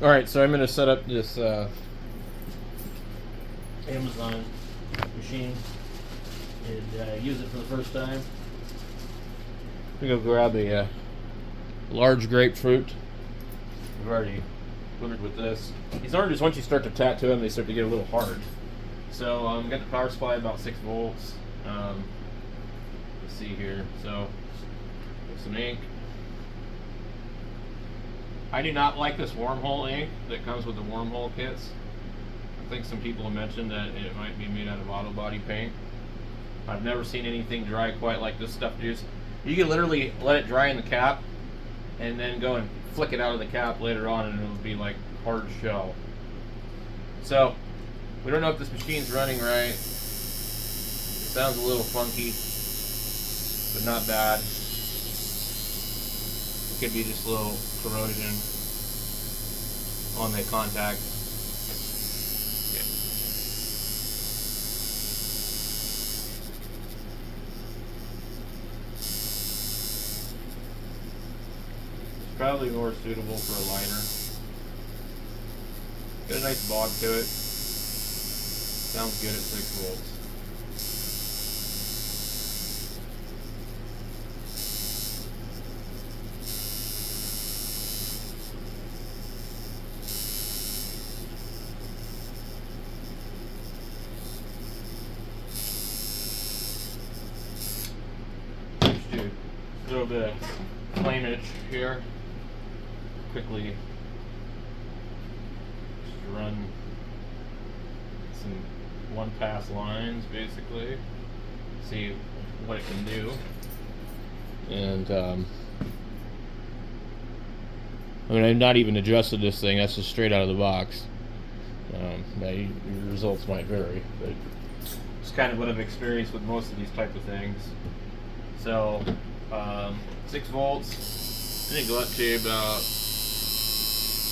Alright, so I'm going to set up this Amazon machine and use it for the first time. I'm going to go grab a large grapefruit. We've already livered with this. These oranges, once you start to tattoo them, they start to get a little hard. So got the power supply about 6 volts. Let's see here. So some ink. I do not like this wormhole ink that comes with the wormhole kits. I think some people have mentioned that it might be made out of auto body paint. I've never seen anything dry quite like this stuff does. You can literally let it dry in the cap and then go and flick it out of the cap later on and it'll be like hard shell. So we don't know if this machine's running right. It sounds a little funky, but not bad. It could be just a little corrosion on the contact. Okay. It's probably more suitable for a liner. Got a nice bog to it. Sounds good at 6 volts. Just do a little bit of flamage here. Quickly just run some one-pass lines, basically. See what it can do. And I mean, I've not even adjusted this thing. That's just straight out of the box. Now your results might vary, but it's kind of what I've experienced with most of these type of things. So 6 volts. I'm gonna go up to about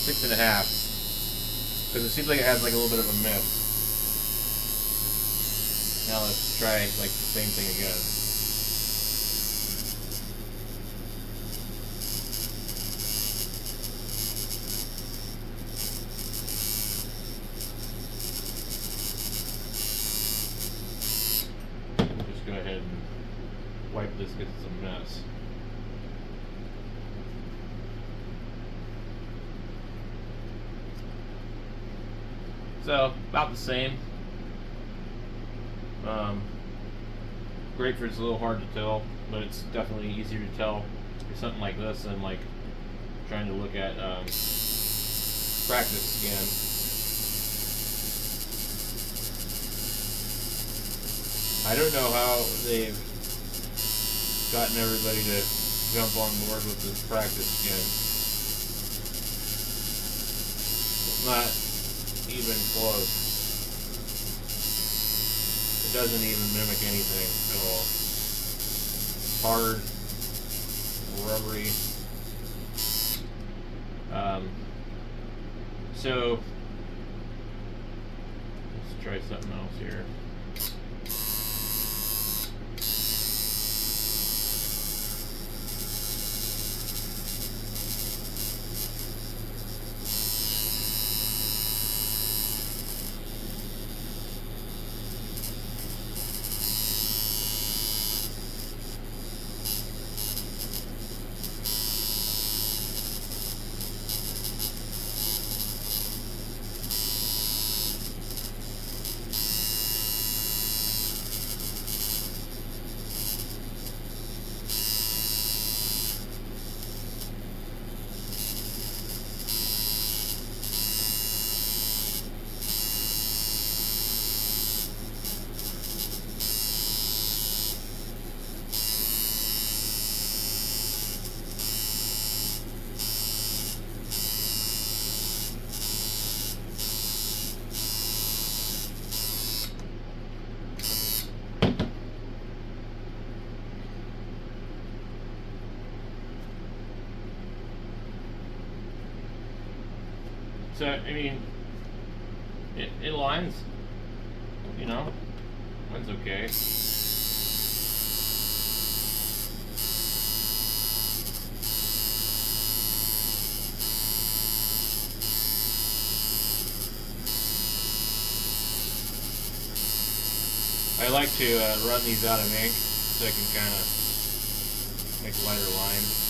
6.5, because it seems like it has like a little bit of a mist. Now let's try like the same thing again. Just go ahead and wipe this because it's a mess. So about the same. Grapefruit's a little hard to tell, but it's definitely easier to tell for something like this than like trying to look at practice skin. I don't know how they've gotten everybody to jump on board with this practice skin. It's not even close. It doesn't even mimic anything at all. Hard, rubbery. So let's try something else here. So, I mean, it lines, you know, lines okay. I like to run these out of ink so I can kind of make lighter lines.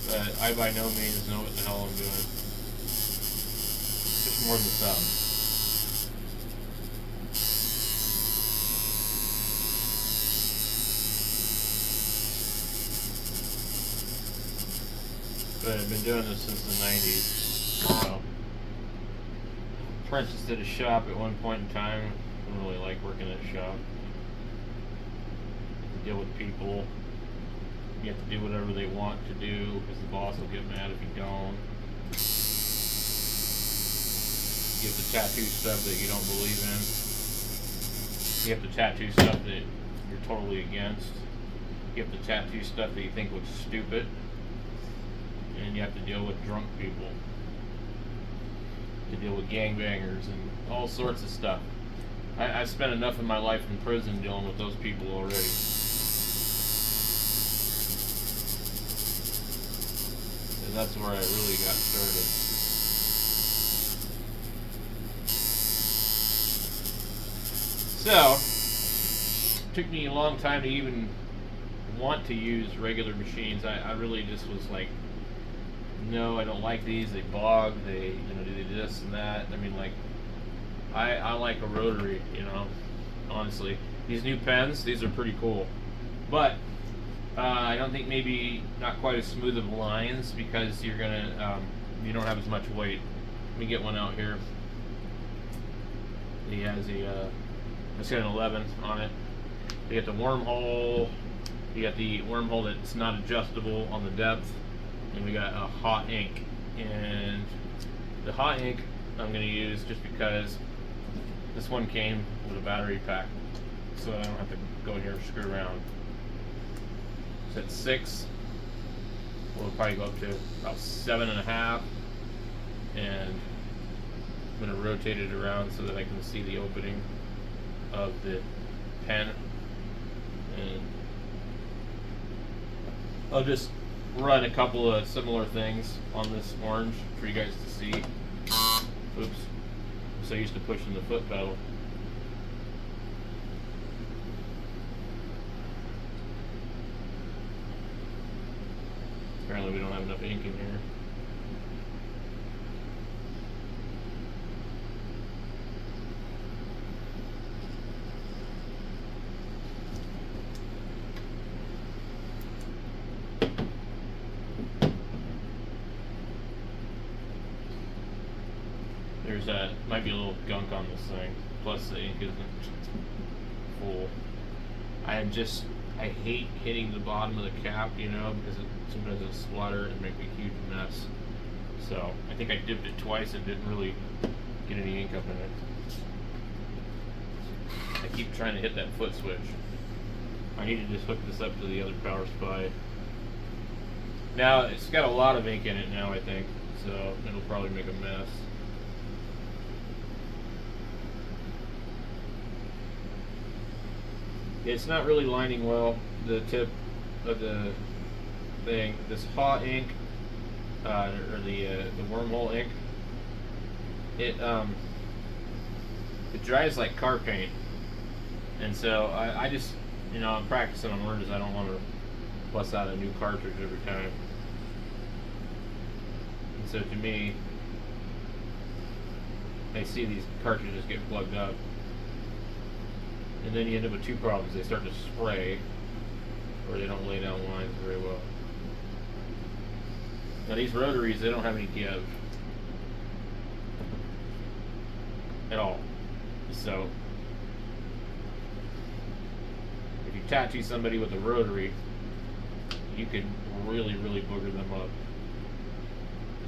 But I by no means know what the hell I'm doing. Just more than some. But I've been doing this since the 90s. So, apprenticed at a shop at one point in time. Didn't really like working at a shop. You deal with people. You have to do whatever they want to do because the boss will get mad if you don't. You have to tattoo stuff that you don't believe in. You have to tattoo stuff that you're totally against. You have to tattoo stuff that you think looks stupid. And you have to deal with drunk people. You deal with gangbangers and all sorts of stuff. I spent enough of my life in prison dealing with those people already. And that's where I really got started. So, it took me a long time to even want to use regular machines. I really just was like, no, I don't like these. They bog. They, do this and that. I mean, like, I like a rotary. Honestly, these new pens, these are pretty cool, but I don't think maybe not quite as smooth of lines because you don't have as much weight. Let me get one out here. He has it's got an 11 on it. You got the wormhole. You got the wormhole that's not adjustable on the depth. And we got a hot ink, and the hot ink I'm going to use just because this one came with a battery pack, so I don't have to go in here and screw around. It's at 6. We'll probably go up to about 7.5, and I'm going to rotate it around so that I can see the opening of the pen, and I'll just run a couple of similar things on this orange for you guys to see. Oops. I'm so used to pushing the foot pedal. Apparently we don't have enough ink in here. Might be a little gunk on this thing, plus the ink isn't full. I hate hitting the bottom of the cap, because sometimes it'll splatter and make a huge mess. So I think I dipped it twice and didn't really get any ink up in it. I keep trying to hit that foot switch. I need to just hook this up to the other power supply. Now it's got a lot of ink in it now, I think, so it'll probably make a mess. It's not really lining well, the tip of the thing. This hot ink, or the wormhole ink, it dries like car paint, and so I just, I'm practicing on oranges. I don't want to bust out a new cartridge every time. And so to me, I see these cartridges get plugged up. And then you end up with two problems. They start to spray, or they don't lay down lines very well. Now these rotaries, they don't have any give at all. So if you tattoo somebody with a rotary, you can really, really booger them up.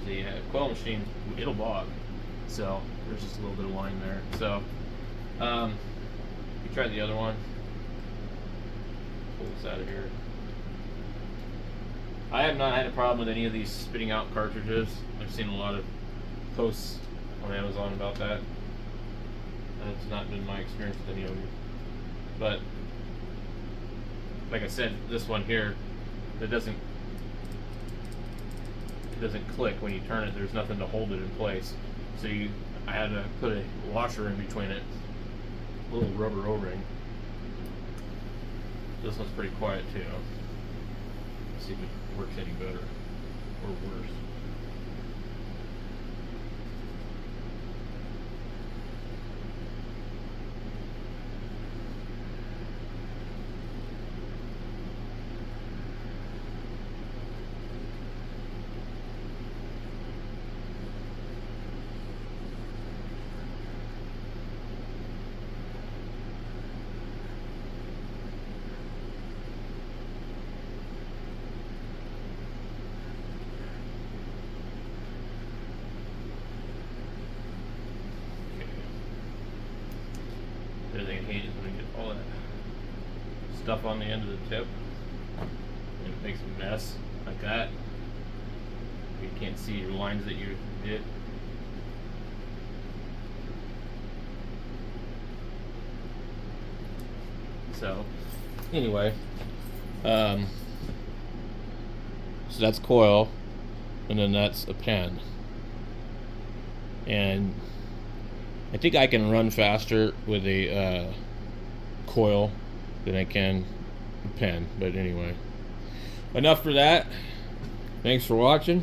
The coil machine, it'll bog. So there's just a little bit of line there. So try the other one. Pull this out of here. I have not had a problem with any of these spitting out cartridges. I've seen a lot of posts on Amazon about that. That's not been my experience with any of them. But like I said, this one here, it doesn't doesn't click when you turn it. There's nothing to hold it in place. So I had to put a washer in between it, a little rubber O-ring. This one's pretty quiet too. Let's see if it works any better or worse. The other thing I hate is when you get all that stuff on the end of the tip and it makes a mess like that. You can't see your lines that you did. So anyway, so that's coil, and then that's a pen, and I think I can run faster with a coil than I can a pen. But anyway, enough for that. Thanks for watching.